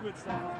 good stuff.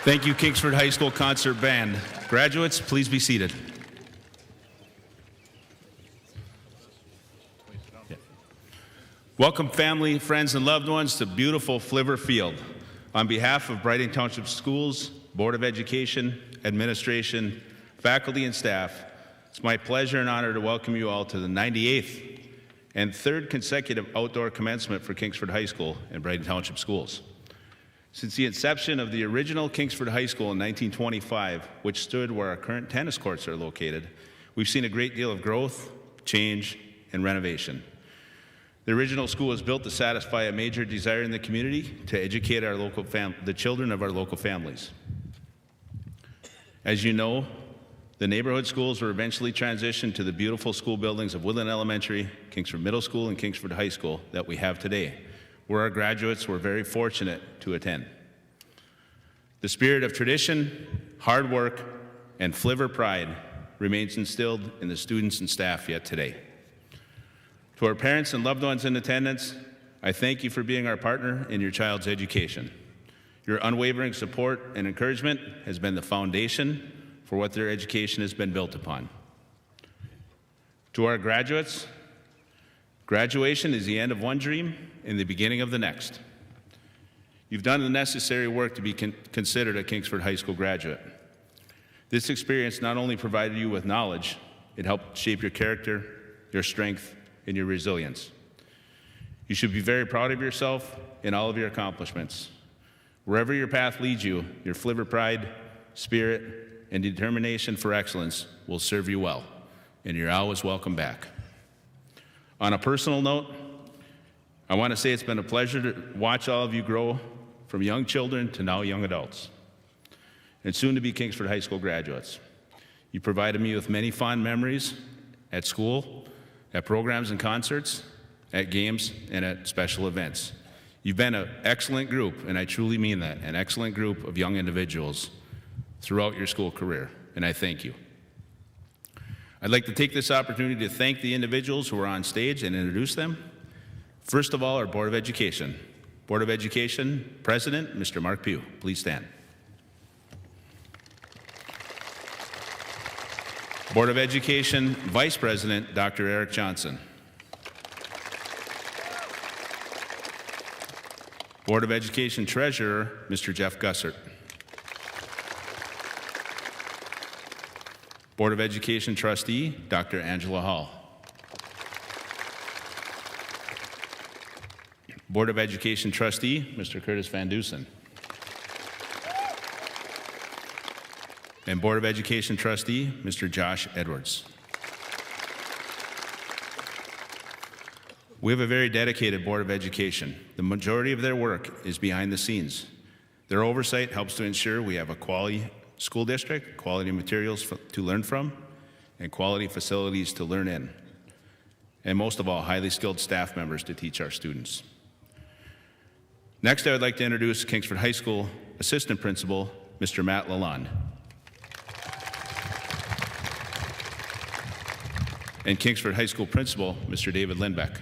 Thank you, Kingsford High School Concert Band. Graduates, please be seated. Welcome family, friends, and loved ones to beautiful Flivver Field. On behalf of Brighton Township Schools, Board of Education, Administration, faculty, and staff, it's my pleasure and honor to welcome you all to the 98th and third consecutive outdoor commencement for Kingsford High School and Brighton Township Schools. Since the inception of the original Kingsford High School in 1925, which stood where our current tennis courts are located, we've seen a great deal of growth, change, and renovation. The original school was built to satisfy a major desire in the community to educate our local the children of our local families. As you know, the neighborhood schools were eventually transitioned to the beautiful school buildings of Woodland Elementary, Kingsford Middle School, and Kingsford High School that we have today, where our graduates were very fortunate to attend. The spirit of tradition, hard work, and Flivver pride remains instilled in the students and staff yet today. To our parents and loved ones in attendance, I thank you for being our partner in your child's education. Your unwavering support and encouragement has been the foundation for what their education has been built upon. To our graduates, graduation is the end of one dream and the beginning of the next. You've done the necessary work to be considered a Kingsford High School graduate. This experience not only provided you with knowledge, it helped shape your character, your strength, and your resilience. You should be very proud of yourself and all of your accomplishments. Wherever your path leads you, your Flivver pride, spirit, and determination for excellence will serve you well, and you're always welcome back. On a personal note, I want to say it's been a pleasure to watch all of you grow from young children to now young adults, and soon to be Kingsford High School graduates. You provided me with many fond memories at school, at programs and concerts, at games, and at special events. You've been an excellent group, and I truly mean that, an excellent group of young individuals throughout your school career, and I thank you. I'd like to take this opportunity to thank the individuals who are on stage and introduce them. First of all, our Board of Education. Board of Education President, Mr. Mark Pugh. Please stand. Board of Education Vice President, Dr. Eric Johnson. Board of Education Treasurer, Mr. Jeff Gussert. Board of Education Trustee, Dr. Angela Hall. Board of Education Trustee, Mr. Curtis Van Dusen. And Board of Education Trustee, Mr. Josh Edwards. We have a very dedicated Board of Education. The majority of their work is behind the scenes. Their oversight helps to ensure we have a quality school district, quality materials to learn from, and quality facilities to learn in. And most of all, highly skilled staff members to teach our students. Next, I would like to introduce Kingsford High School Assistant Principal, Mr. Matt Lalonde. And Kingsford High School Principal, Mr. David Lindbeck.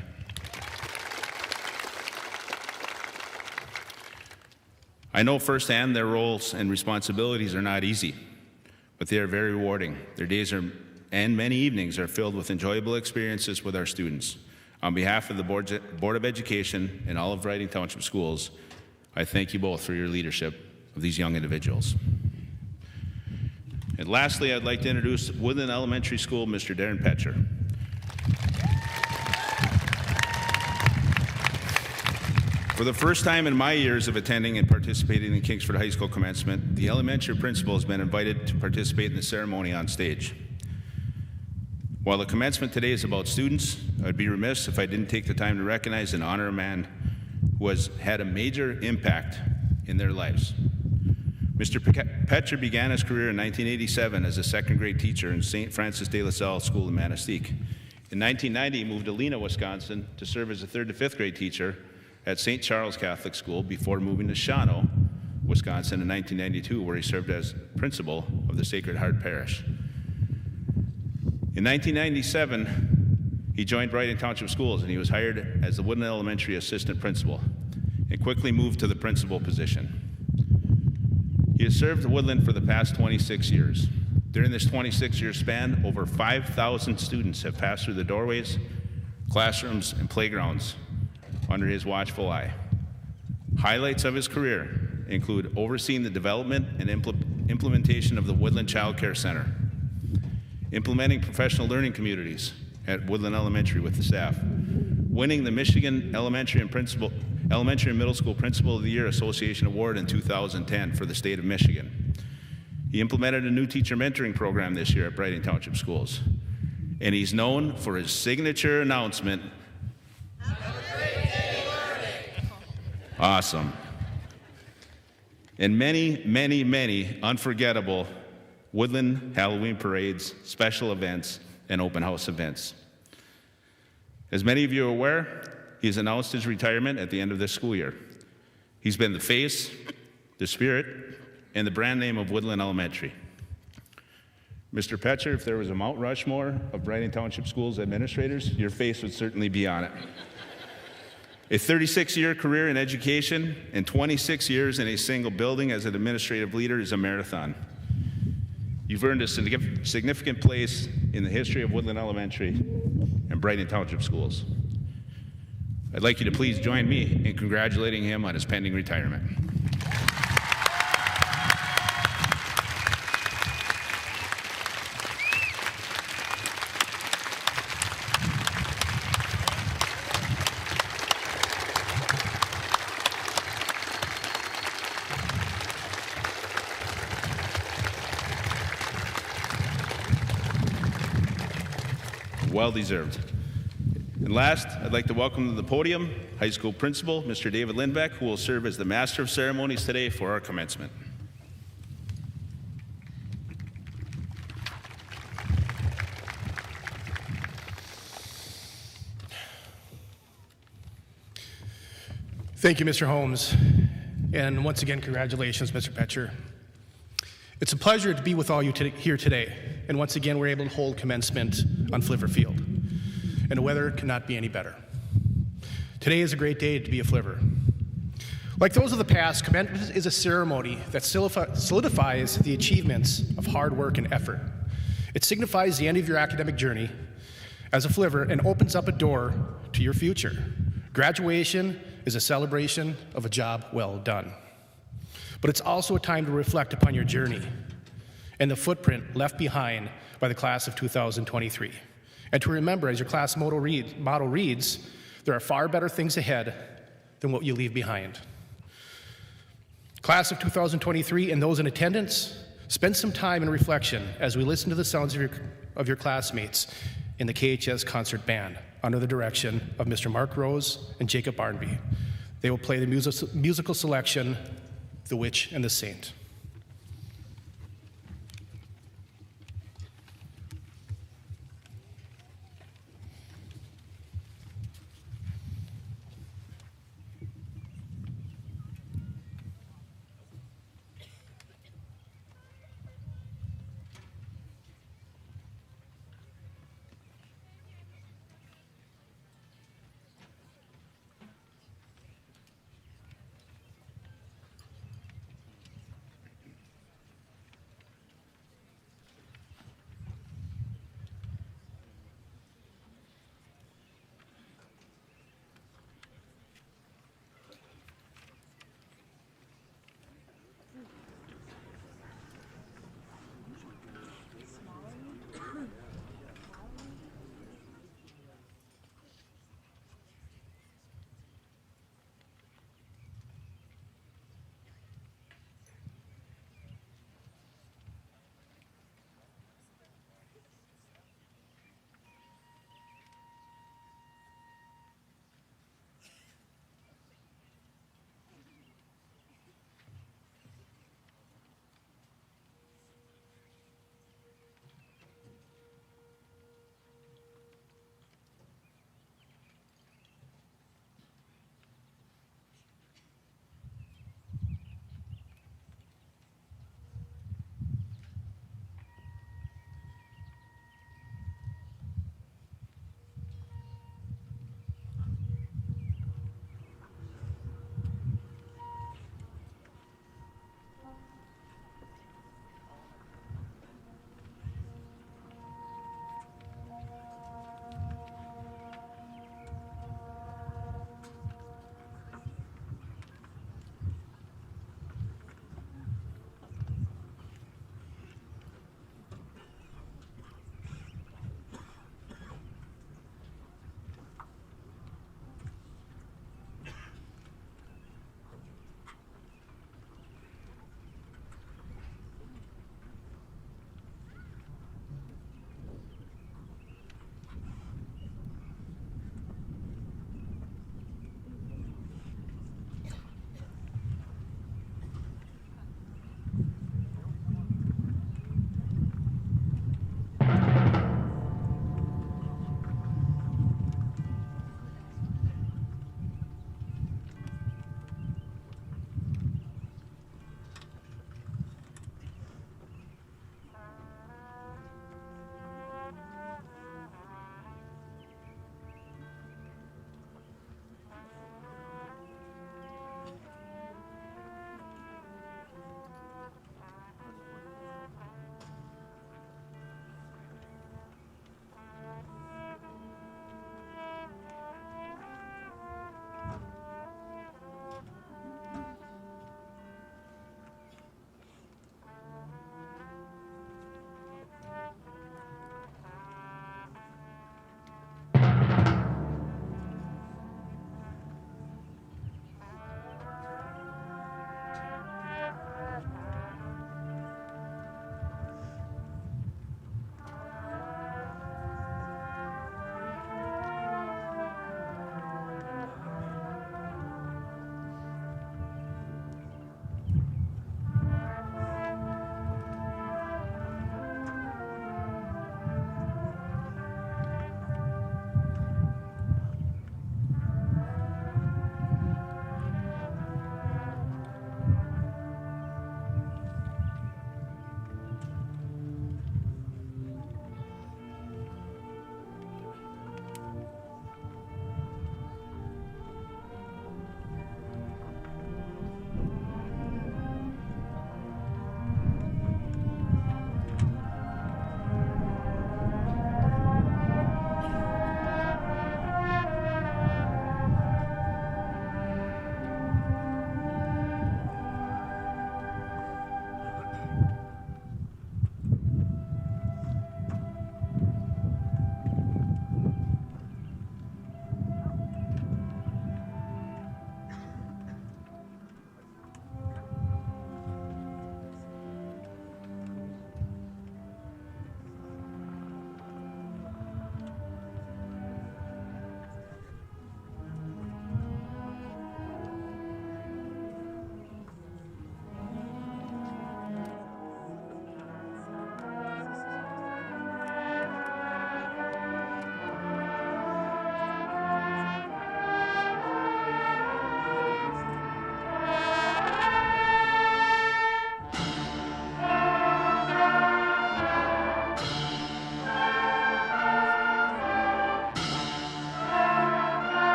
I know firsthand their roles and responsibilities are not easy, but they are very rewarding. Their days and many evenings are filled with enjoyable experiences with our students. On behalf of the Board of Education and all of Writing Township Schools, I thank you both for your leadership of these young individuals. And lastly, I'd like to introduce Woodland Elementary School, Mr. Darren Petcher. For the first time in my years of attending and participating in Kingsford High School commencement, the elementary principal has been invited to participate in the ceremony on stage. While the commencement today is about students, I'd be remiss if I didn't take the time to recognize and honor a man who has had a major impact in their lives. Mr. Petcher began his career in 1987 as a second grade teacher in St. Francis de La Salle School in Manistee. In 1990, he moved to Lena, Wisconsin to serve as a 3rd to 5th grade teacher at St. Charles Catholic School before moving to Shawano, Wisconsin in 1992, where he served as principal of the Sacred Heart Parish. In 1997, he joined Writing Township Schools and he was hired as the Woodland Elementary Assistant Principal and quickly moved to the principal position. He has served Woodland for the past 26 years. During this 26-year span, over 5,000 students have passed through the doorways, classrooms, and playgrounds under his watchful eye. Highlights of his career include overseeing the development and implementation of the Woodland Child Care Center, implementing professional learning communities at Woodland Elementary with the staff, winning the Michigan Elementary and Middle School Principal of the Year Association Award in 2010 for the state of Michigan. He implemented a new teacher mentoring program this year at Writing Township Schools. And he's known for his signature announcement. Have a great day learning. Awesome. And many, many, many unforgettable Woodland Halloween parades, special events, and open house events. As many of you are aware, he's announced his retirement at the end of this school year. He's been the face, the spirit, and the brand name of Woodland Elementary. Mr. Petcher, if there was a Mount Rushmore of Writing Township Schools administrators, your face would certainly be on it. A 36-year career in education and 26 years in a single building as an administrative leader is a marathon. You've earned a significant place in the history of Woodland Elementary and Writing Township Schools. I'd like you to please join me in congratulating him on his pending retirement. Well deserved. And last, I'd like to welcome to the podium High School Principal, Mr. David Lindbeck, who will serve as the Master of Ceremonies today for our commencement. Thank you, Mr. Holmes. And once again, congratulations, Mr. Petcher. It's a pleasure to be with all you here today. And once again, we're able to hold commencement on Flivver Field. And the weather cannot be any better. Today is a great day to be a Flivver. Like those of the past, commencement is a ceremony that solidifies the achievements of hard work and effort. It signifies the end of your academic journey as a Flivver and opens up a door to your future. Graduation is a celebration of a job well done. But it's also a time to reflect upon your journey and the footprint left behind by the class of 2023. And to remember, as your class motto reads, there are far better things ahead than what you leave behind. Class of 2023 and those in attendance, spend some time in reflection as we listen to the sounds of your classmates in the KHS Concert Band under the direction of Mr. Mark Rose and Jacob Barnby. They will play the musical selection, The Witch and the Saint.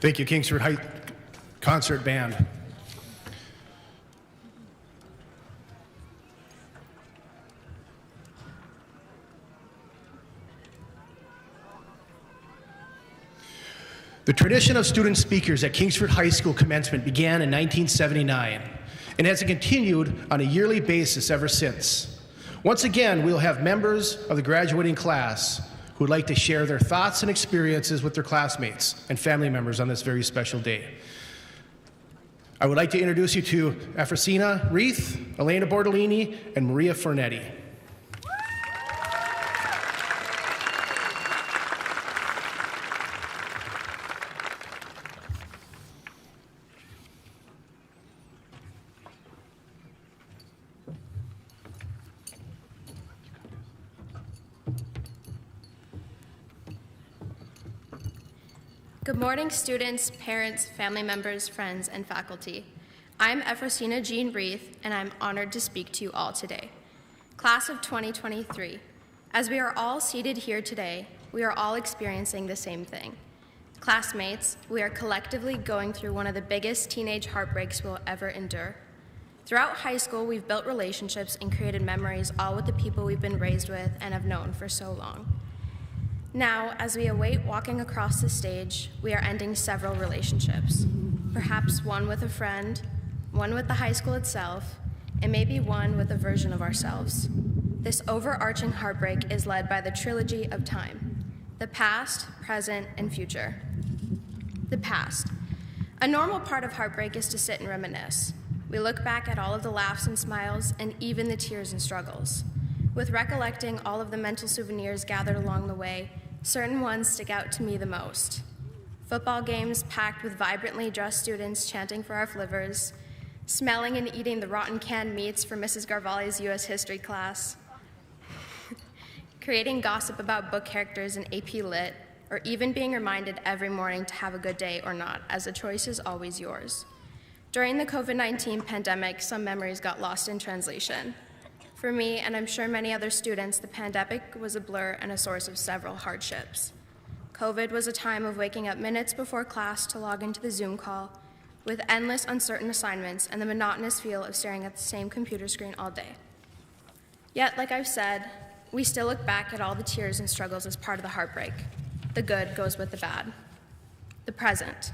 Thank you, Kingsford High Concert Band. The tradition of student speakers at Kingsford High School Commencement began in 1979 and has continued on a yearly basis ever since. Once again, we'll have members of the graduating class who would like to share their thoughts and experiences with their classmates and family members on this very special day. I would like to introduce you to Efrosina Reith, Elena Bordolini, and Maria Fornetti. Good morning, students, parents, family members, friends, and faculty. I'm Efrosina Jean Reith, and I'm honored to speak to you all today. Class of 2023, as we are all seated here today, we are all experiencing the same thing. Classmates, we are collectively going through one of the biggest teenage heartbreaks we'll ever endure. Throughout high school, we've built relationships and created memories, all with the people we've been raised with and have known for so long. Now, as we await walking across the stage, we are ending several relationships. Perhaps one with a friend, one with the high school itself, and maybe one with a version of ourselves. This overarching heartbreak is led by the trilogy of time: the past, present, and future. The past. A normal part of heartbreak is to sit and reminisce. We look back at all of the laughs and smiles, and even the tears and struggles. With recollecting all of the mental souvenirs gathered along the way, certain ones stick out to me the most. Football games packed with vibrantly dressed students chanting for our Flivvers, smelling and eating the rotten canned meats for Mrs. Garvali's U.S. history class, creating gossip about book characters in AP Lit, or even being reminded every morning to have a good day or not, as the choice is always yours. During the COVID-19 pandemic, some memories got lost in translation. For me, and I'm sure many other students, the pandemic was a blur and a source of several hardships. COVID was a time of waking up minutes before class to log into the Zoom call, with endless uncertain assignments and the monotonous feel of staring at the same computer screen all day. Yet, like I've said, we still look back at all the tears and struggles as part of the heartbreak. The good goes with the bad. The present.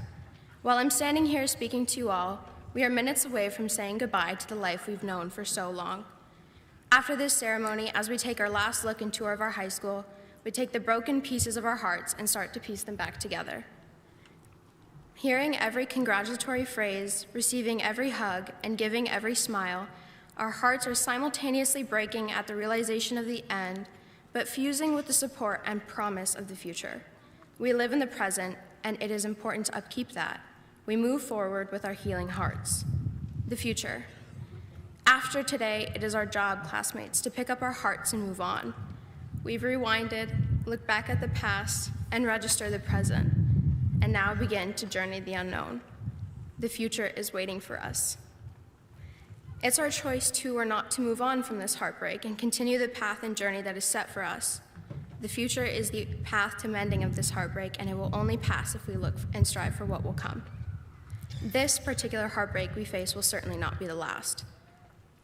While I'm standing here speaking to you all, we are minutes away from saying goodbye to the life we've known for so long. After this ceremony, as we take our last look and tour of our high school, we take the broken pieces of our hearts and start to piece them back together. Hearing every congratulatory phrase, receiving every hug, and giving every smile, our hearts are simultaneously breaking at the realization of the end, but fusing with the support and promise of the future. We live in the present, and it is important to upkeep that. We move forward with our healing hearts. The future. After today, it is our job, classmates, to pick up our hearts and move on. We've rewinded, looked back at the past, and registered the present, and now begin to journey the unknown. The future is waiting for us. It's our choice to or not to move on from this heartbreak and continue the path and journey that is set for us. The future is the path to mending of this heartbreak, and it will only pass if we look and strive for what will come. This particular heartbreak we face will certainly not be the last.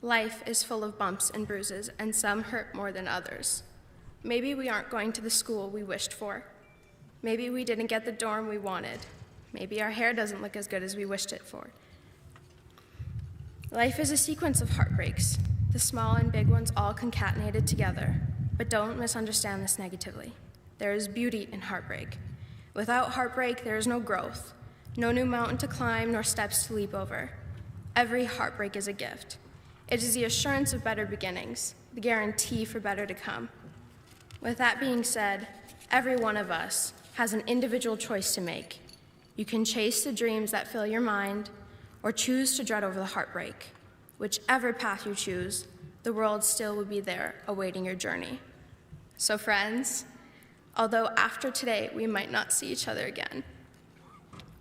Life is full of bumps and bruises, and some hurt more than others. Maybe we aren't going to the school we wished for. Maybe we didn't get the dorm we wanted. Maybe our hair doesn't look as good as we wished it for. Life is a sequence of heartbreaks, the small and big ones all concatenated together. But don't misunderstand this negatively. There is beauty in heartbreak. Without heartbreak, there is no growth, no new mountain to climb, nor steps to leap over. Every heartbreak is a gift. It is the assurance of better beginnings, the guarantee for better to come. With that being said, every one of us has an individual choice to make. You can chase the dreams that fill your mind, or choose to dread over the heartbreak. Whichever path you choose, the world still will be there awaiting your journey. So friends, although after today we might not see each other again,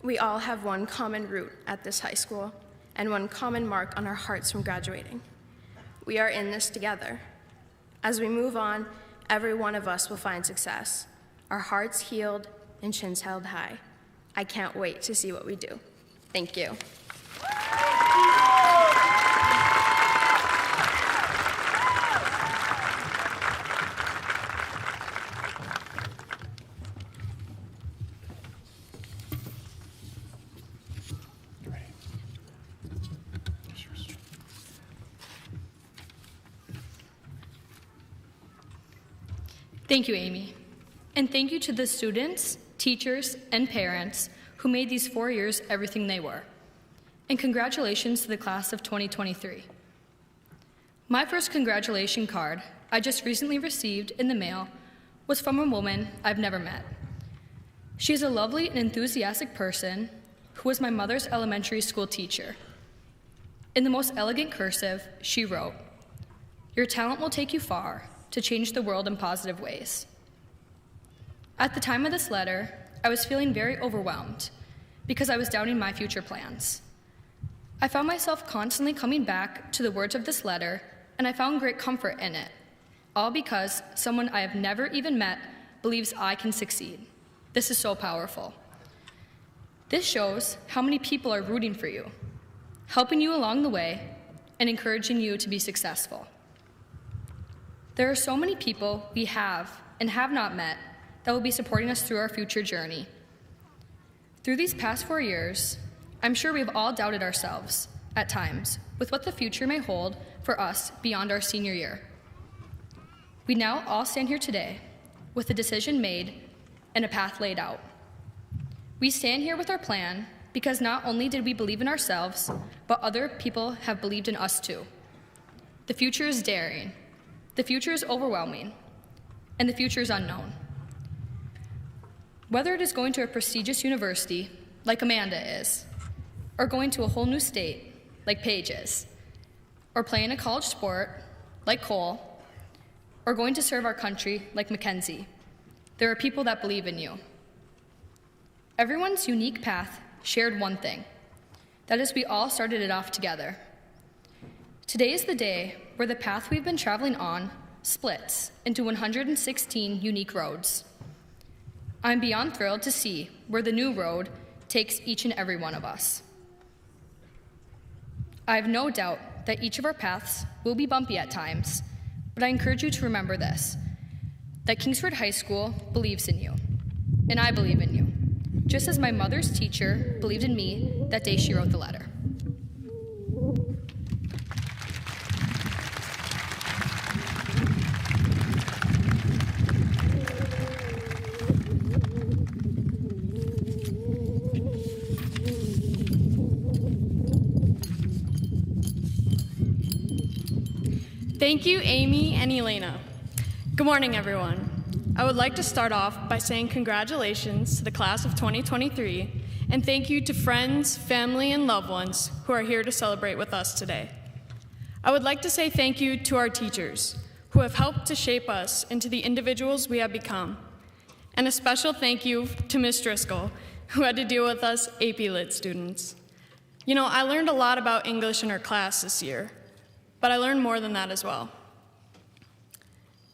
we all have one common root at this high school and one common mark on our hearts from graduating. We are in this together. As we move on, every one of us will find success, our hearts healed and chins held high. I can't wait to see what we do. Thank you. Thank you, Amy. And thank you to the students, teachers, and parents who made these 4 years everything they were. And congratulations to the class of 2023. My first congratulation card I just recently received in the mail was from a woman I've never met. She is a lovely and enthusiastic person who was my mother's elementary school teacher. In the most elegant cursive, she wrote, "Your talent will take you far to change the world in positive ways." At the time of this letter, I was feeling very overwhelmed because I was doubting my future plans. I found myself constantly coming back to the words of this letter, and I found great comfort in it, all because someone I have never even met believes I can succeed. This is so powerful. This shows how many people are rooting for you, helping you along the way, and encouraging you to be successful. There are so many people we have and have not met that will be supporting us through our future journey. Through these past 4 years, I'm sure we've all doubted ourselves, at times, with what the future may hold for us beyond our senior year. We now all stand here today with a decision made and a path laid out. We stand here with our plan because not only did we believe in ourselves, but other people have believed in us too. The future is daring. The future is overwhelming, and the future is unknown. Whether it is going to a prestigious university, like Amanda is, or going to a whole new state, like Paige is, or playing a college sport, like Cole, or going to serve our country, like Mackenzie, there are people that believe in you. Everyone's unique path shared one thing. That is, we all started it off together. Today is the day where the path we've been traveling on splits into 116 unique roads. I'm beyond thrilled to see where the new road takes each and every one of us. I have no doubt that each of our paths will be bumpy at times, but I encourage you to remember this, that Kingsford High School believes in you, and I believe in you, just as my mother's teacher believed in me that day she wrote the letter. Thank you, Amy and Elena. Good morning, everyone. I would like to start off by saying congratulations to the class of 2023, and thank you to friends, family, and loved ones who are here to celebrate with us today. I would like to say thank you to our teachers, who have helped to shape us into the individuals we have become. And a special thank you to Ms. Driscoll, who had to deal with us AP Lit students. You know, I learned a lot about English in her class this year, but I learned more than that as well.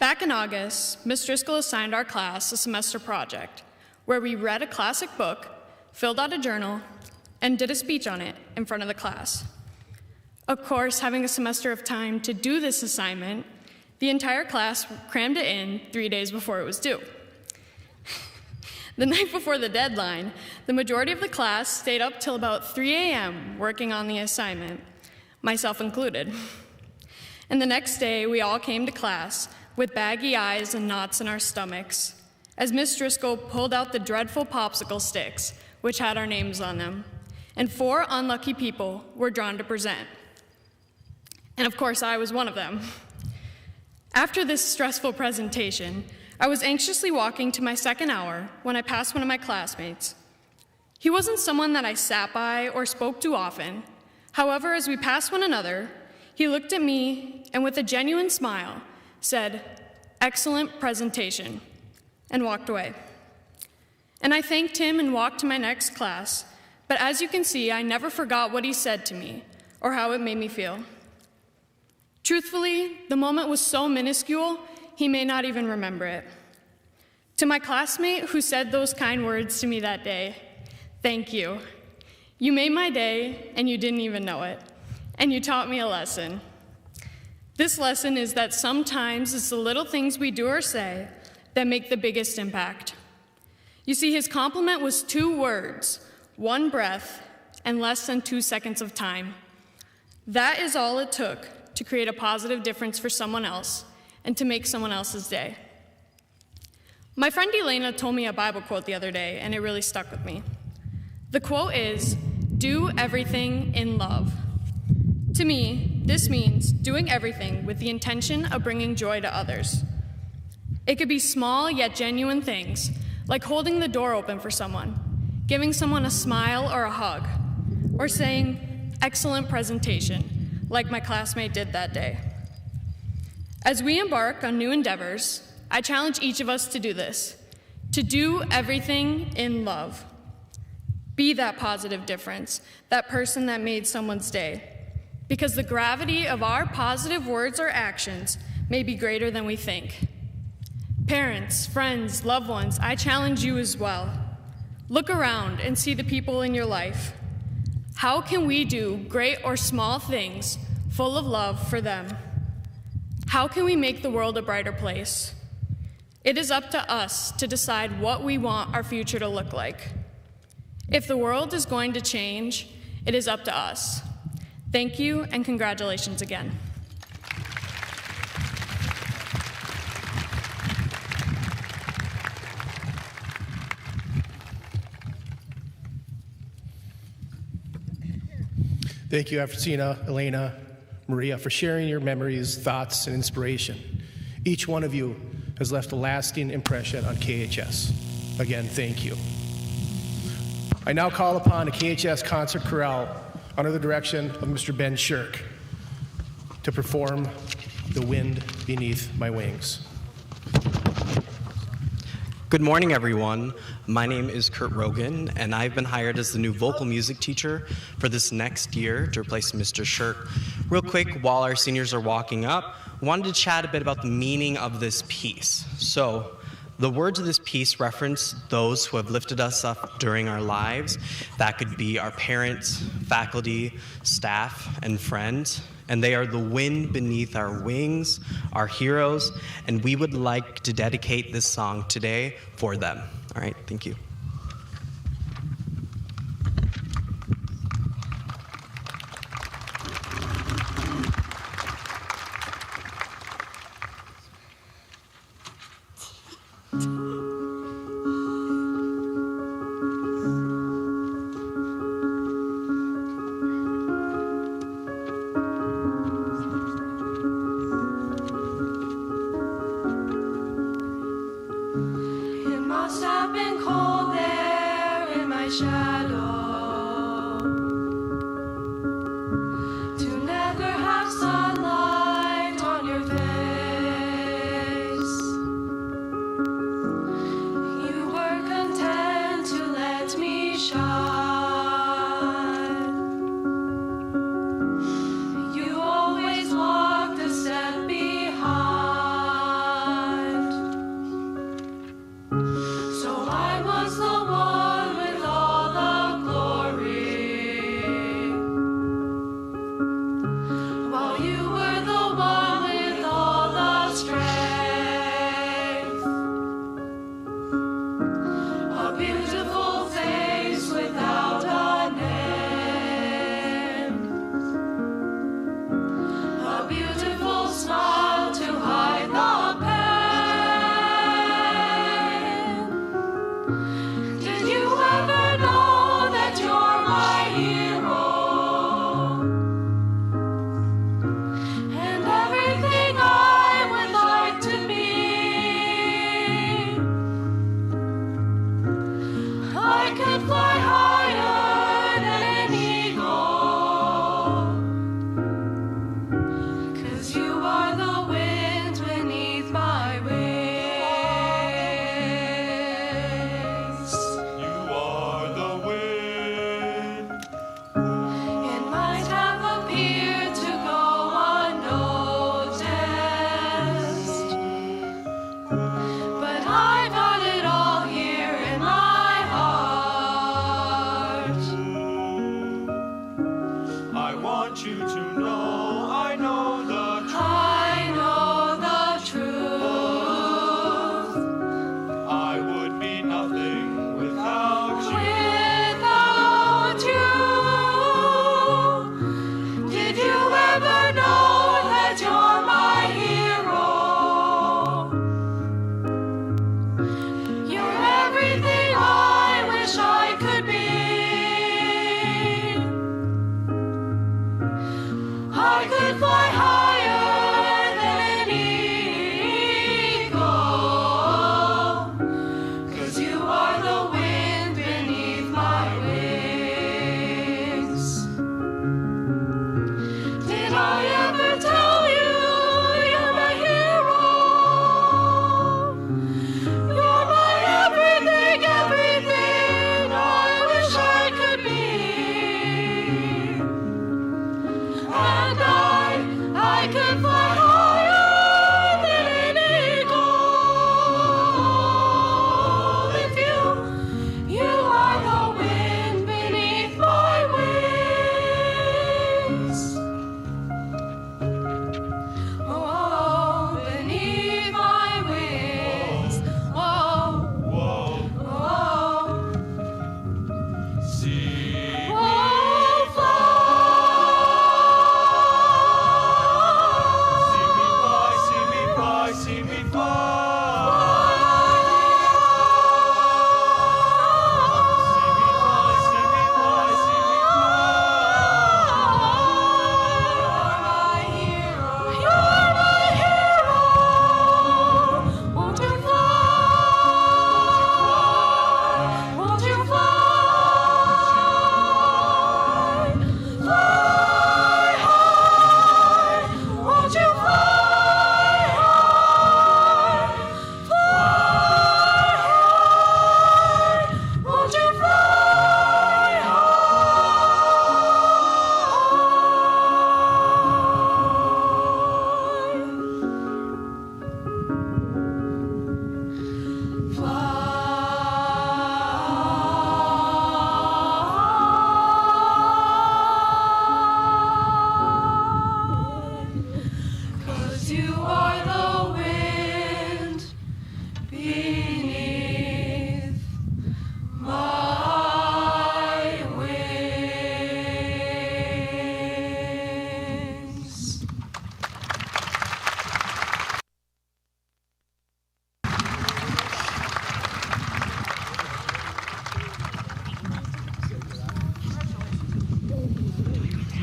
Back in August, Ms. Driscoll assigned our class a semester project where we read a classic book, filled out a journal, and did a speech on it in front of the class. Of course, having a semester of time to do this assignment, the entire class crammed it in 3 days before it was due. The night before the deadline, the majority of the class stayed up till about 3 a.m. working on the assignment, myself included. And the next day, we all came to class with baggy eyes and knots in our stomachs, as Miss Driscoll pulled out the dreadful popsicle sticks, which had our names on them, and 4 unlucky people were drawn to present. And of course, I was one of them. After this stressful presentation, I was anxiously walking to my second hour when I passed one of my classmates. He wasn't someone that I sat by or spoke to often. However, as we passed one another, he looked at me and with a genuine smile said, "Excellent presentation," and walked away. And I thanked him and walked to my next class, but as you can see, I never forgot what he said to me or how it made me feel. Truthfully, the moment was so minuscule, he may not even remember it. To my classmate who said those kind words to me that day, Thank you. You made my day, and you didn't even know it. And you taught me a lesson. This lesson is that sometimes it's the little things we do or say that make the biggest impact. You see, his compliment was 2 words, 1 breath, and less than 2 seconds of time. That is all it took to create a positive difference for someone else and to make someone else's day. My friend Elena told me a Bible quote the other day, and it really stuck with me. The quote is, "Do everything in love." To me, this means doing everything with the intention of bringing joy to others. It could be small yet genuine things, like holding the door open for someone, giving someone a smile or a hug, or saying, "Excellent presentation," like my classmate did that day. As we embark on new endeavors, I challenge each of us to do this, to do everything in love. Be that positive difference, that person that made someone's day, because the gravity of our positive words or actions may be greater than we think. Parents, friends, loved ones, I challenge you as well. Look around and see the people in your life. How can we do great or small things full of love for them? How can we make the world a brighter place? It is up to us to decide what we want our future to look like. If the world is going to change, it is up to us. Thank you and congratulations again. Thank you, Afrosina, Elena, Maria, for sharing your memories, thoughts, and inspiration. Each one of you has left a lasting impression on KHS. Again, thank you. I now call upon the KHS Concert Chorale, under the direction of Mr. Ben Shirk, to perform "The Wind Beneath My Wings." Good morning, everyone. My name is Kurt Rogan, and I've been hired as the new vocal music teacher for this next year to replace Mr. Shirk. Real quick, while our seniors are walking up, I wanted to chat a bit about the meaning of this piece. So, the words of this piece reference those who have lifted us up during our lives. That could be our parents, faculty, staff, and friends. And they are the wind beneath our wings, our heroes, and we would like to dedicate this song today for them. All right, thank you. So I was the one with all the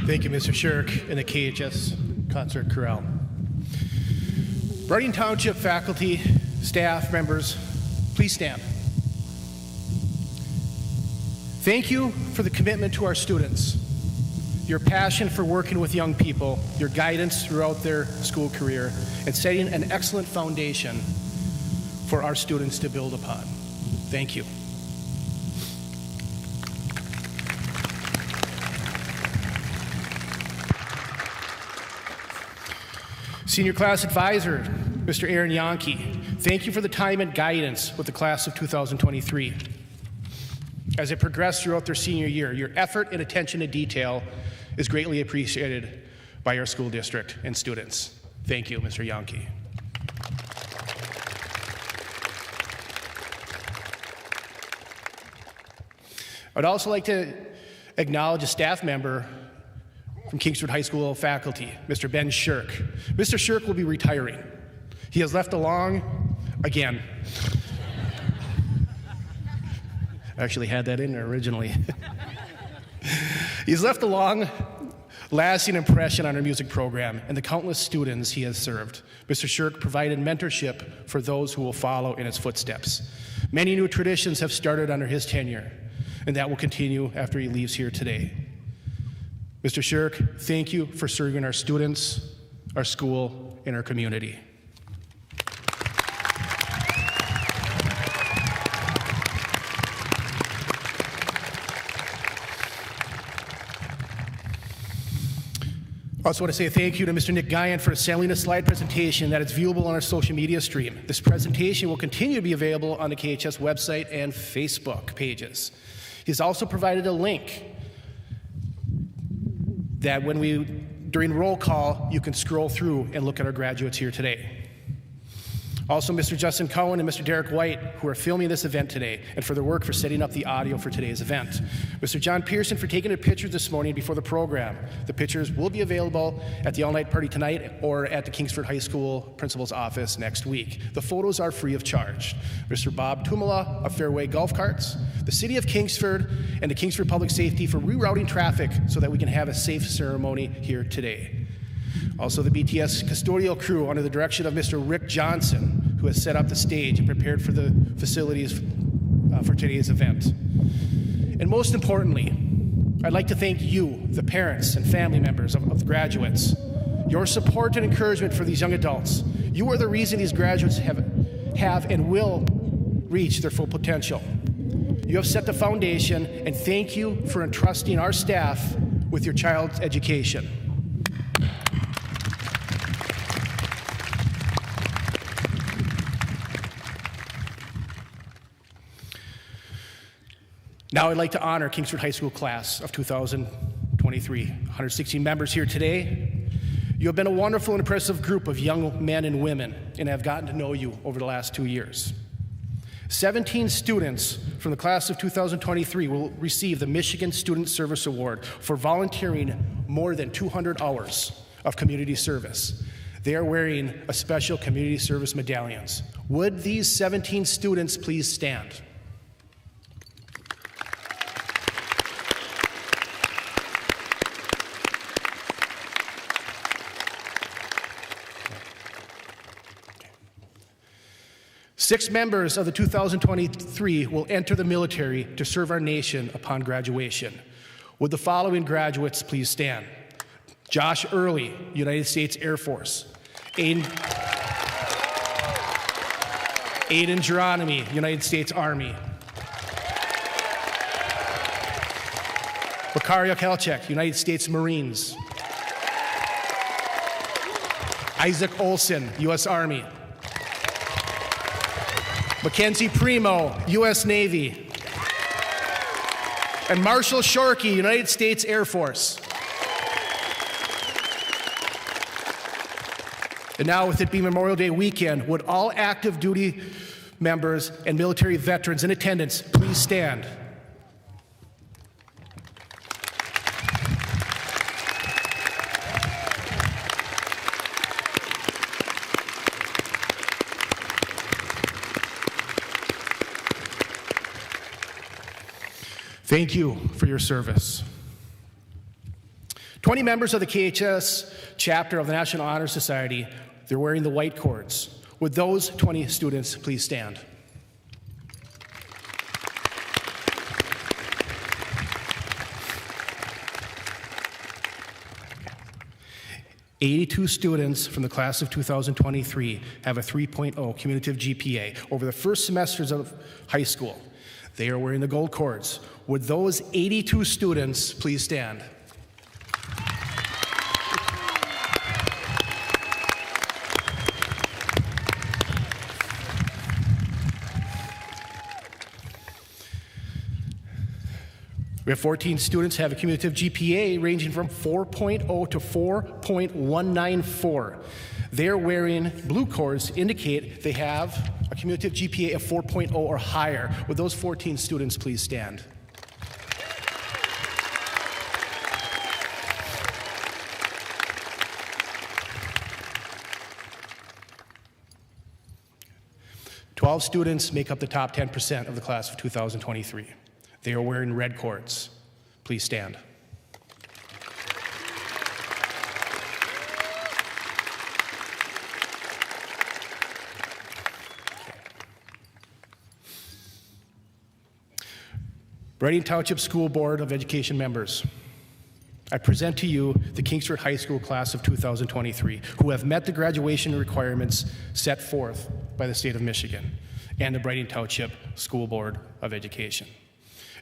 Thank you, Mr. Shirk and the KHS Concert Chorale. Brighton Township faculty, staff, members, please stand. Thank you for the commitment to our students, your passion for working with young people, your guidance throughout their school career, and setting an excellent foundation for our students to build upon. Thank you. Senior Class Advisor, Mr. Aaron Yonke, thank you for the time and guidance with the class of 2023. As they progress throughout their senior year, your effort and attention to detail is greatly appreciated by our school district and students. Thank you, Mr. Yonke. I'd also like to acknowledge a staff member from Kingsford High School faculty, Mr. Ben Shirk. Mr. Shirk will be retiring. He has left again. I actually had that in there originally. He's left a long-lasting impression on our music program and the countless students he has served. Mr. Shirk provided mentorship for those who will follow in his footsteps. Many new traditions have started under his tenure, and that will continue after he leaves here today. Mr. Shirk, thank you for serving our students, our school, and our community. I also want to say thank you to Mr. Nick Guyan for assembling a slide presentation that is viewable on our social media stream. This presentation will continue to be available on the KHS website and Facebook pages. He's also provided a link that during roll call, you can scroll through and look at our graduates here today. Also, Mr. Justin Cohen and Mr. Derek White, who are filming this event today, and for their work for setting up the audio for today's event. Mr. John Pearson for taking the pictures this morning before the program. The pictures will be available at the all-night party tonight or at the Kingsford High School principal's office next week. The photos are free of charge. Mr. Bob Tumala of Fairway Golf Carts, the City of Kingsford, and the Kingsford Public Safety for rerouting traffic so that we can have a safe ceremony here today. Also, the BTS custodial crew under the direction of Mr. Rick Johnson, who has set up the stage and prepared for the facilities for today's event. And most importantly, I'd like to thank you, the parents and family members of the graduates. Your support and encouragement for these young adults. You are the reason these graduates have and will reach their full potential. You have set the foundation, and thank you for entrusting our staff with your child's education. Now I'd like to honor Kingsford High School class of 2023. 116 members here today. You have been a wonderful and impressive group of young men and women, and have gotten to know you over the last 2 years. 17 students from the class of 2023 will receive the Michigan Student Service Award for volunteering more than 200 hours of community service. They are wearing a special community service medallions. Would these 17 students please stand? Six members of the 2023 will enter the military to serve our nation upon graduation. Would the following graduates please stand? Josh Early, United States Air Force. Aiden Geronimi, United States Army. Bakaria Kelchek, United States Marines. Isaac Olson, U.S. Army. Mackenzie Primo, U.S. Navy. And Marshall Shorkey, United States Air Force. And now, with it being Memorial Day weekend, would all active duty members and military veterans in attendance please stand? Thank you for your service. 20 members of the KHS chapter of the National Honor Society, they're wearing the white cords. Would those 20 students please stand? "82 students from the class of 2023 have a 3.0 cumulative GPA over the first semesters of high school. They are wearing the gold cords. Would those 82 students please stand?" We have 14 students have a cumulative GPA ranging from 4.0 to 4.194. They're wearing blue cords to indicate they have a cumulative GPA of 4.0 or higher. Would those 14 students please stand? Twelve students make up the top 10% of the class of 2023. They are wearing red cords. Please stand. Reading Township School Board of Education members, I present to you the Kingsford High School class of 2023, who have met the graduation requirements set forth by the state of Michigan and the Reading Township School Board of Education.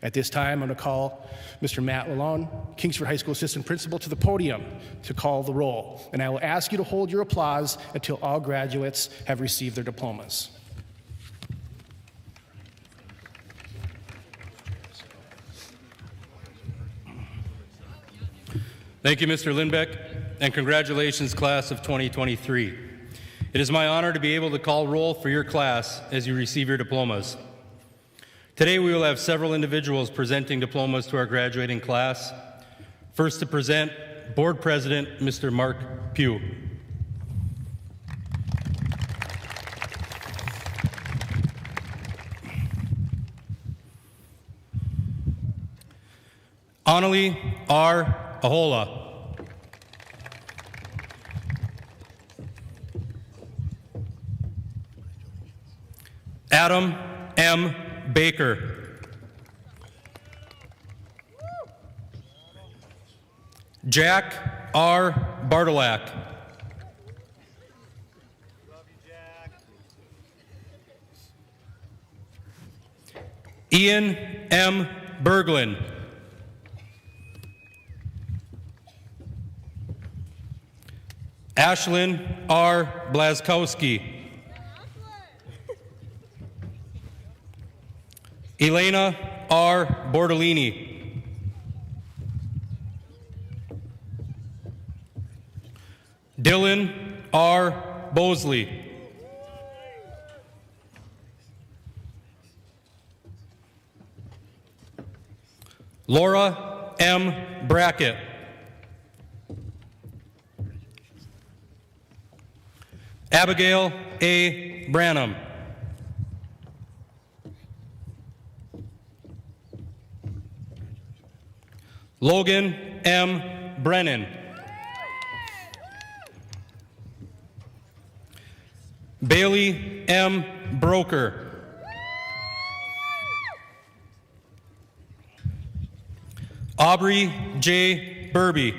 At this time, I'm going to call Mr. Matt Lalone, Kingsford High School Assistant Principal, to the podium to call the roll. And I will ask you to hold your applause until all graduates have received their diplomas. Thank you, Mr. Lindbeck, and congratulations, class of 2023. It is my honor to be able to call roll for your class as you receive your diplomas. Today we will have several individuals presenting diplomas to our graduating class. First to present, Board President, Mr. Mark Pugh. Annalie R. Ahola. Adam M. Baker. Jack R. Bartolak. Ian M. Berglund. Ashlyn R. Blazkowski. Elena R. Bordolini. Dylan R. Bosley. Laura M. Brackett. Abigail A. Branham. Logan M. Brennan. Bailey M. Broker. Aubrey J. Burby.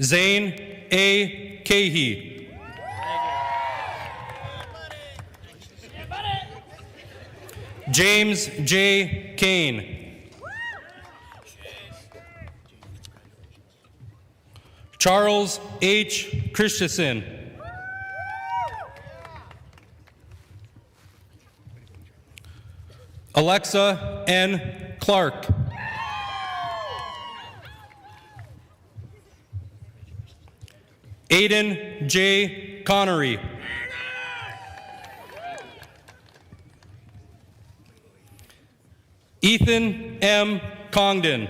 Zane A. Cahey. James J. Kane. Charles H. Christensen. Alexa N. Clark. Aiden J. Connery. Ethan M. Congdon.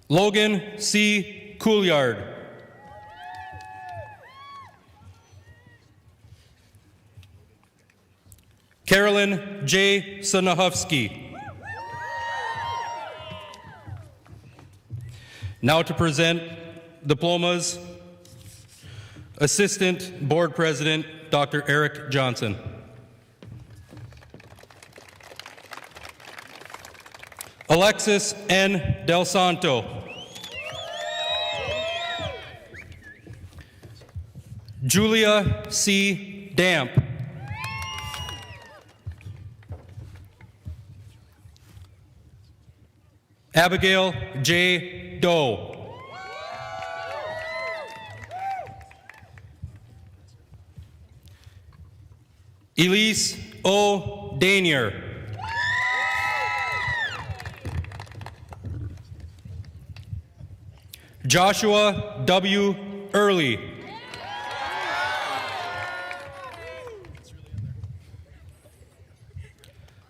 Logan C. Couliard. Carolyn J. Sanahovsky. Now to present diplomas, Assistant Board President, Dr. Eric Johnson. Alexis N. Del Santo. Julia C. Damp. Abigail J. Doe. Elise O. Danier. Joshua W. Early.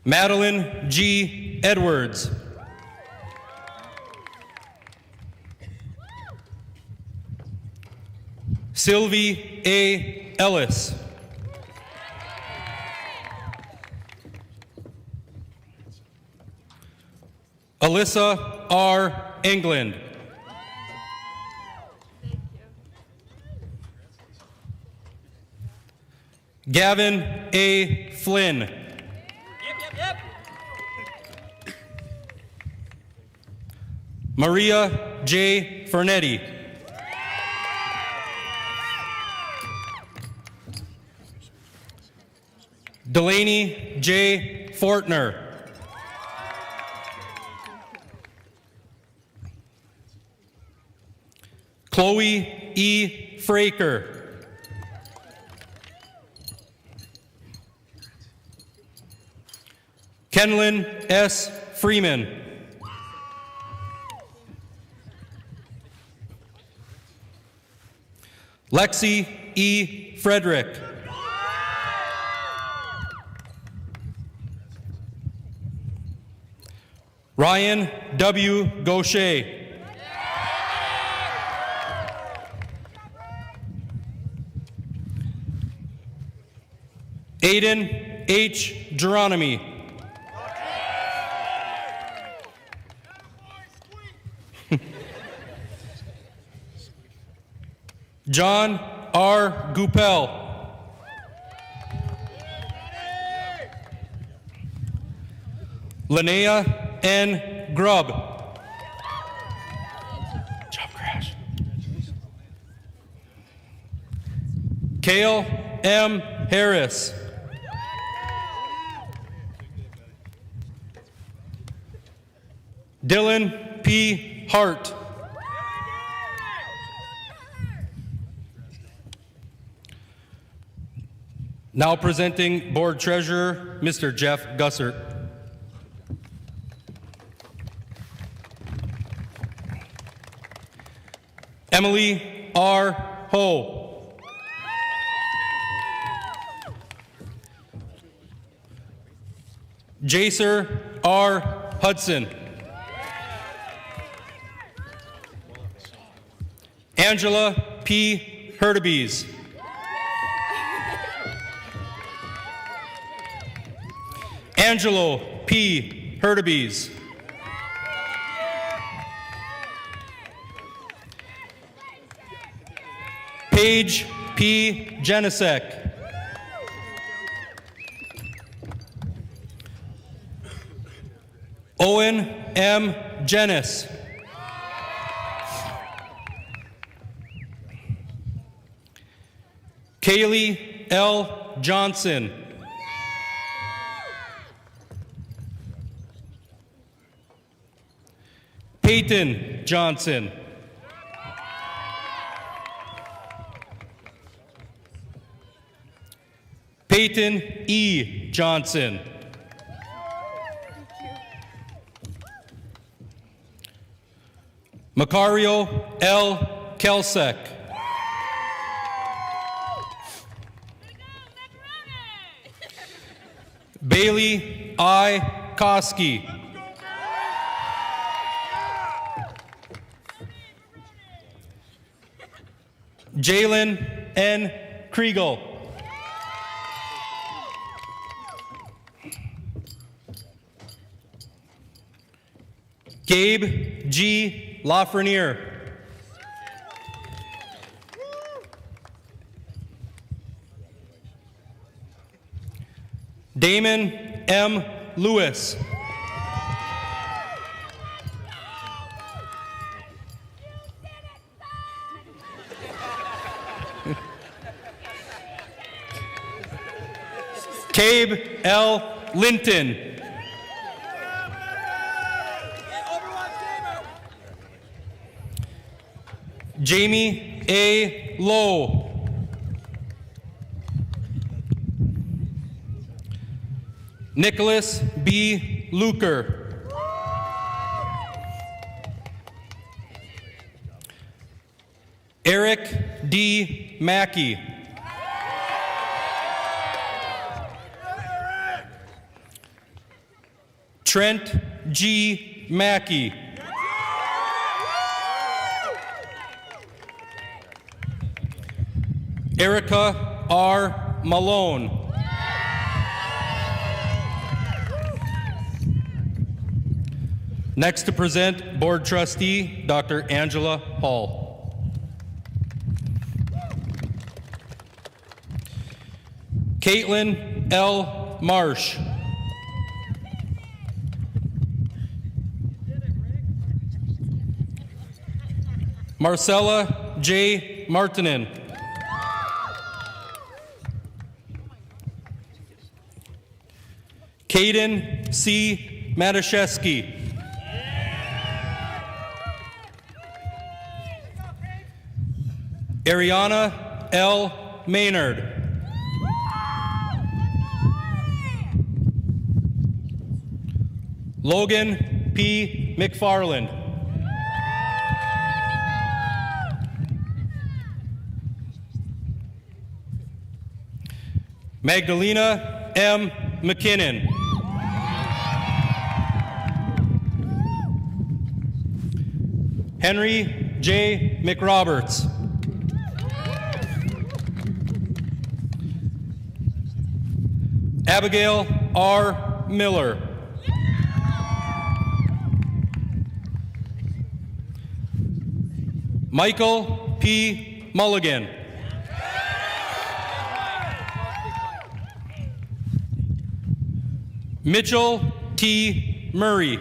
Madeline G. Edwards. Sylvie A. Ellis. Alyssa R. England. Gavin A. Flynn. Maria J. Fernetti. Delaney J. Fortner. Chloe E. Fraker. Kenlyn S. Freeman. Lexi E. Frederick. Ryan W. Gaucher. Aiden H. Geronimi. John R. Goupel. Linnea N. Grubb. Job crash. Kale M. Harris. Dylan P. Hart. Now presenting Board Treasurer, Mr. Jeff Gussert. Emily R. Ho. Jaser R. Hudson. Angela P. Hurtubise. Angelo P. Hurtubise. Paige P. Janisek. Owen M. Jenis. Kaylee L. Johnson. Peyton Johnson. Peyton E. Johnson. Macario L. Kelsek. Bailey I. Koski. Jalen N. Kriegel. Gabe G. Lafreniere. Damon M. Lewis. Cabe L. Linton. Jamie A. Lowe. Nicholas B. Luker. Eric D. Mackey. Trent G. Mackey. Erica R. Malone. Next to present, Board Trustee Dr. Angela Hall. Caitlin L. Marsh. Marcella J. Martinen. Caden C. Matuszewski. Ariana L. Maynard. Logan P. McFarland. Magdalena M. McKinnon. Henry J. McRoberts. Abigail R. Miller. Michael P. Mulligan. Mitchell T. Murray.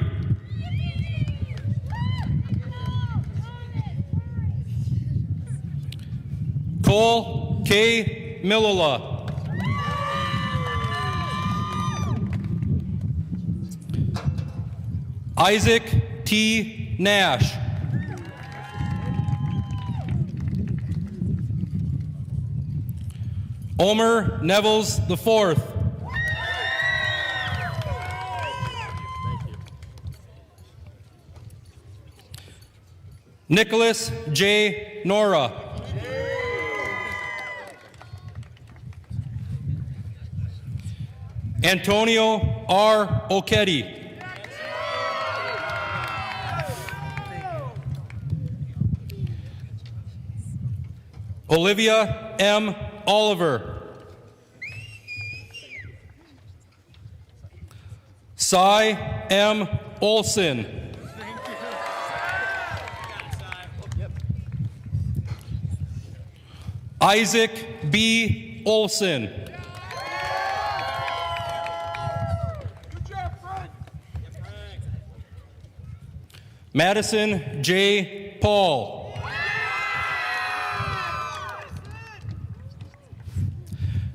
Cole K. Millala. Isaac T. Nash. Omer Nevels IV. Nicholas J. Nora. Antonio R. Oketti. Olivia M. Oliver. Cy M. Olson. Isaac B. Olson. Madison J. Paul.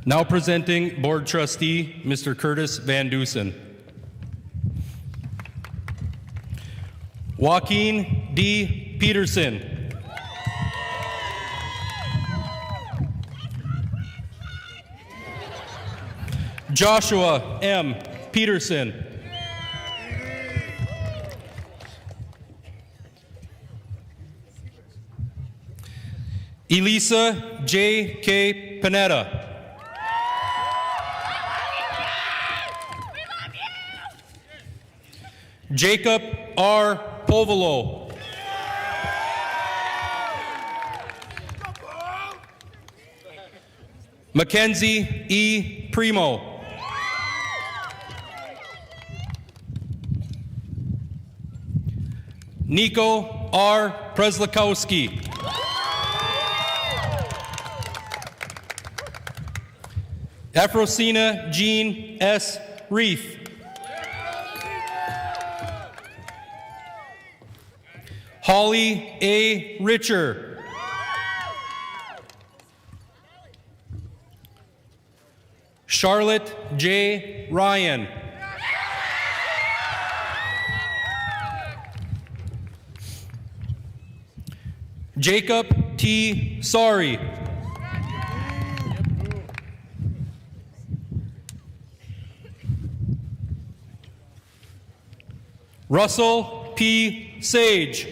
Now presenting Board Trustee, Mr. Curtis Van Dusen. Joaquin D. Peterson. Joshua M. Peterson. Elisa J. K. Panetta. Jacob R. Povolo. Mackenzie E. Primo. Nico R. Preslakowski. Efrosina Jean S. Reef. Holly A. Richer. Charlotte J. Ryan. Jacob T. Sorry. Russell P. Sage.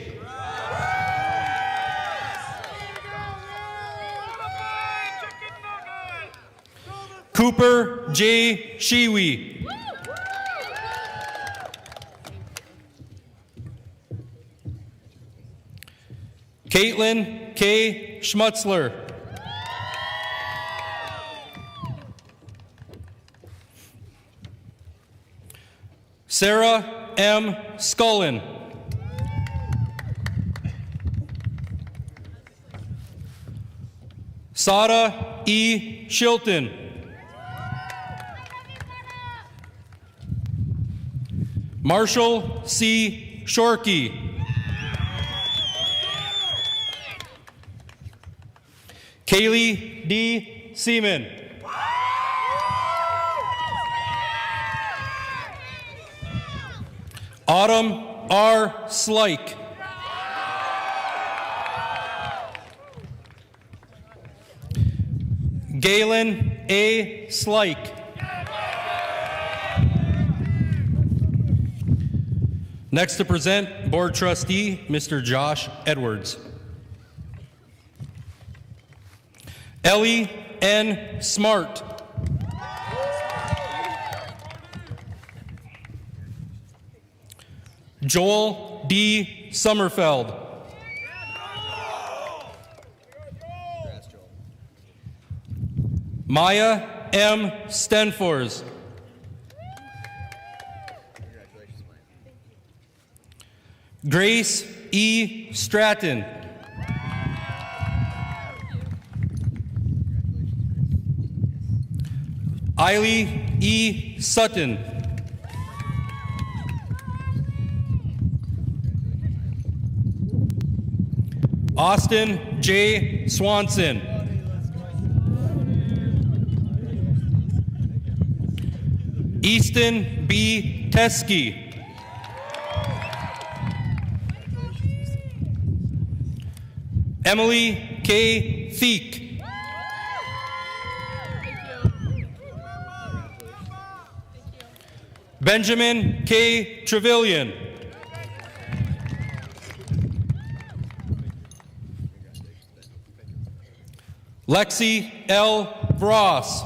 Cooper J. Shiwi. Caitlin K. Schmutzler. Sarah M. Scullin. Sada E. Shilton. Marshall C. Shorkey. Kaylee D. Seaman. Autumn R. Slike. Galen A. Slike. Next to present, Board Trustee, Mr. Josh Edwards. Ellie N. Smart. Joel D. Sommerfeld. Maya M. Stenfors. Grace E. Stratton. Eiley E. Sutton. Austin J. Swanson. Easton B. Teskey. Emily K. Feek. Benjamin K. Trevelyan. Lexi L. Vross.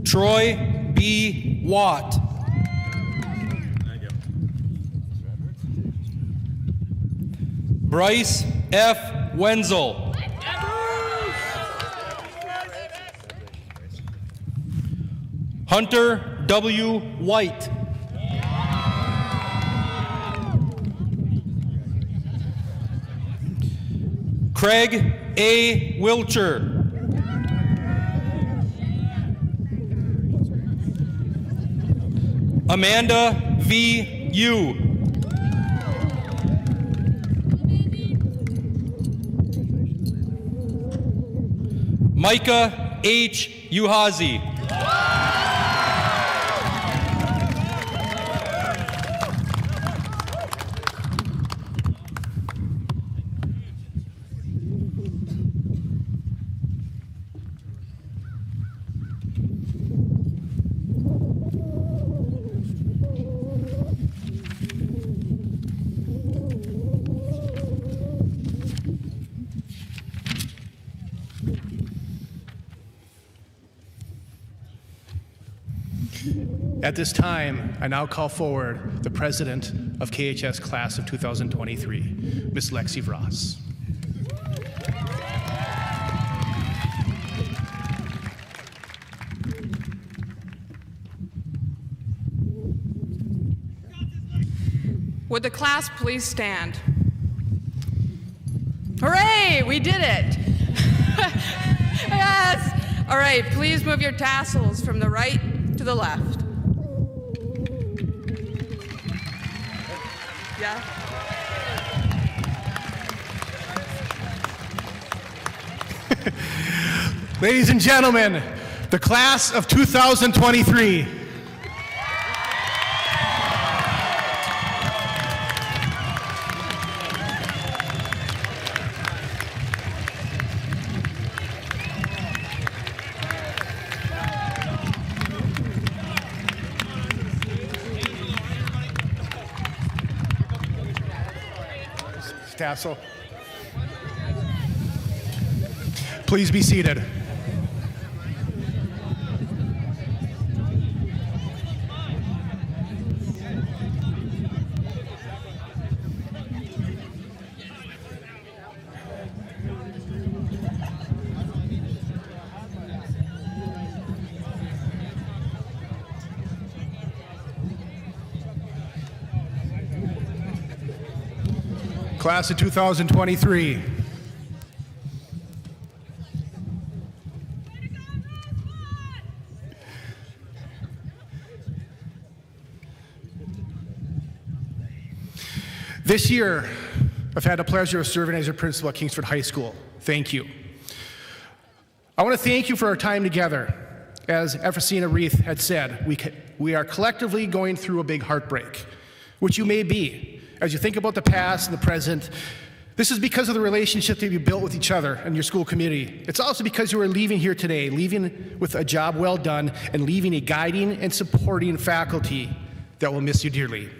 Troy B. Watt. Bryce F. Wenzel. Hunter W. White. Craig A. Wilcher. Amanda V. Yu. Micah H. Uhazi. At this time, I now call forward the president of KHS class of 2023, Ms. Lexi Vross. Would the class please stand? Hooray, we did it! Yes! All right, please move your tassels from the right to the left. Yeah? Ladies and gentlemen, the class of 2023. Tassel. Please be seated. Class of 2023. This year, I've had the pleasure of serving as your principal at Kingsford High School. Thank you. I want to thank you for our time together. As Efrosina Reith had said, we are collectively going through a big heartbreak, which you may be. As you think about the past and the present, this is because of the relationship that you built with each other and your school community. It's also because you are leaving here today, leaving with a job well done and leaving a guiding and supporting faculty that will miss you dearly.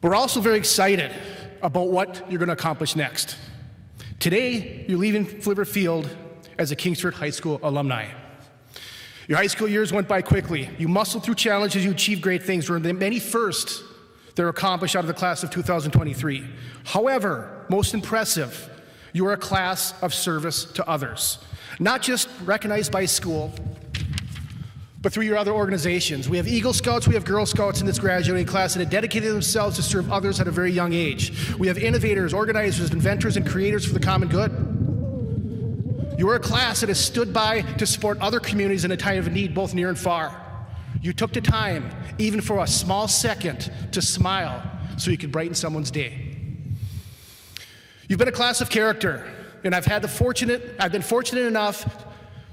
We're also very excited about what you're going to accomplish next. Today, you're leaving Flivver Field as a Kingsford High School alumni. Your high school years went by quickly. You muscled through challenges, you achieved great things. There were many firsts that were accomplished out of the class of 2023. However, most impressive, you are a class of service to others. Not just recognized by school, but through your other organizations. We have Eagle Scouts, we have Girl Scouts in this graduating class that have dedicated themselves to serve others at a very young age. We have innovators, organizers, inventors, and creators for the common good. You are a class that has stood by to support other communities in a time of need, both near and far. You took the time, even for a small second, to smile so you could brighten someone's day. You've been a class of character, and I've been fortunate enough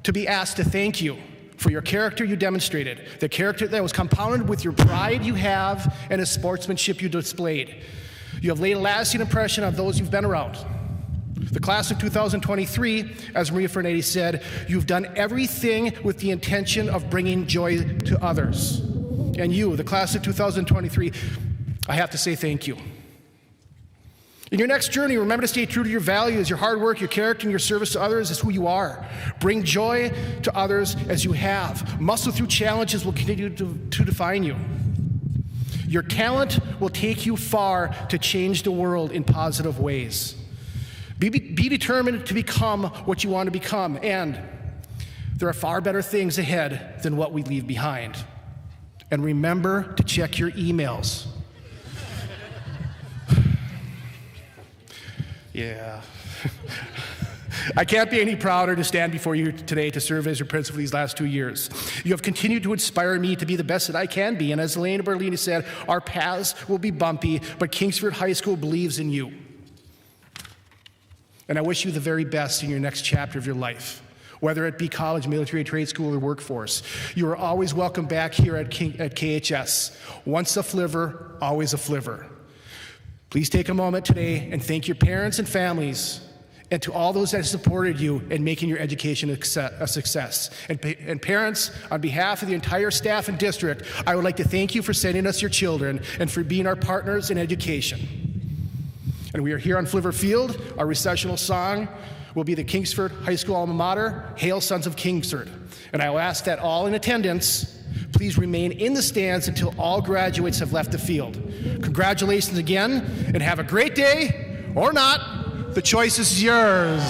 to be asked to thank you for your character you demonstrated, the character that was compounded with your pride you have and the sportsmanship you displayed. You have laid a lasting impression on those you've been around. The class of 2023, as Maria Fernandes said, you've done everything with the intention of bringing joy to others. And you, the class of 2023, I have to say thank you. In your next journey, remember to stay true to your values, your hard work, your character, and your service to others is who you are. Bring joy to others as you have. Muscle through challenges will continue to define you. Your talent will take you far to change the world in positive ways. Be determined to become what you want to become, and there are far better things ahead than what we leave behind. And remember to check your emails. Yeah. I can't be any prouder to stand before you today to serve as your principal these last 2 years. You have continued to inspire me to be the best that I can be, and as Elena Berlini said, our paths will be bumpy, but Kingsford High School believes in you. And I wish you the very best in your next chapter of your life, whether it be college, military, trade school, or workforce. You are always welcome back here at KHS. Once a Flivver, always a Flivver. Please take a moment today and thank your parents and families, and to all those that have supported you in making your education a success. And parents, on behalf of the entire staff and district, I would like to thank you for sending us your children and for being our partners in education. And we are here on Flivver Field. Our recessional song will be the Kingsford High School alma mater, Hail Sons of Kingsford. And I will ask that all in attendance please remain in the stands until all graduates have left the field. Congratulations again, and have a great day, or not. The choice is yours.